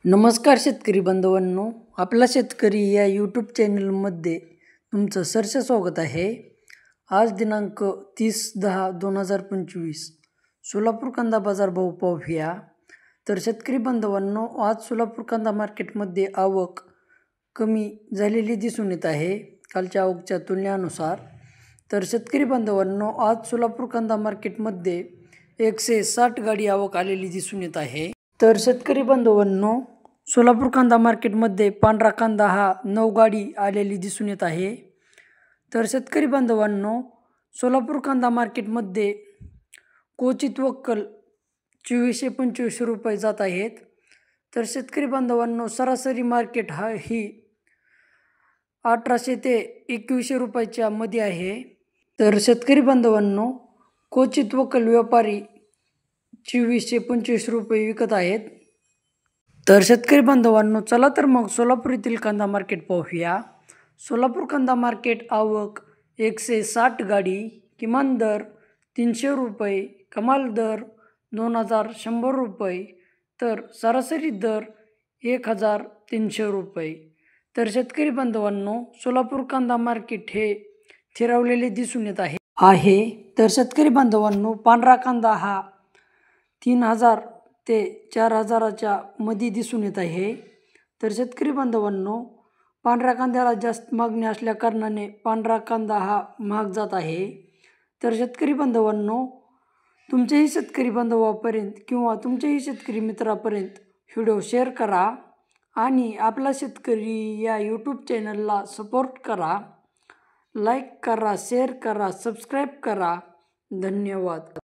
नमस्कार शेतकरी बांधवांनो, आपला शेतकरी या यूट्यूब चॅनलमध्ये तुमचं सहर्ष स्वागत आहे। आज दिनांक 30/10/2025 सोलापूर कांदा बाजार भाव पाहूया। तर शेतकरी बांधवांनो, आज सोलापूर कांदा मार्केटमध्ये आवक कमी झालेली दिसून येत आहे कालच्या आवकच्या तुलनेनुसार। तर शेतकरी बांधवांनो, आज सोलापूर कांदा मार्केटमध्ये 160 गाडी आवक आलेली दिसून येत आहे। तर शेतकरी बांधवांनो, सोलापूर कांदा मार्केटमध्ये पांढरा कांदा हा 9 गाडी आलेली दिसून येत आहे। तर शेतकरी बांधवांनो, सोलापूर कांदा मार्केटमध्ये क्वचित वक्कल 2425 रुपये जात आहेत। तर शेतकरी बांधवांनो, सरासरी मार्केट ही 1800 ते 2100 रुपयाच्या मध्ये आहे। तर शेतकरी बांधवांनो, क्वचित वक्कल व्यापारी 2425 रुपये विकत आहेत। तर शेतकरी बांधवांनो, चला तर मग सोलापूर येथील कांदा मार्केट पाहूया। सोलापूर कांदा मार्केट आवक 160 गाडी, किमान दर 300 रुपये, कमाल दर 2100 रुपये, तर सरासरी दर 1300 रुपये। तर शेतकरी बांधवांनो, सोलापूर कांदा मार्केट हे स्थिरावलेले दिसून येत आहे। तर शेतकरी बांधवांनो, पांढरा कांदा हा 3000 ते 4000च्या मध्ये दिसून येत आहे। तर शेतकरी बांधवांनो, पांढऱ्या कांद्याला जास्त मागणी असल्या कारणाने पांढरा कांदा हा महाग जात आहे। तर शेतकरी बांधवांनो, तुमच्याही शेतकरी बांधवापर्यंत किंवा तुमच्याही शेतकरी मित्रापर्यंत व्हिडिओ शेअर करा आणि आपला शेतकरी या यूट्यूब चॅनलला सपोर्ट करा। लाईक करा, शेअर करा, सबस्क्राईब करा। धन्यवाद।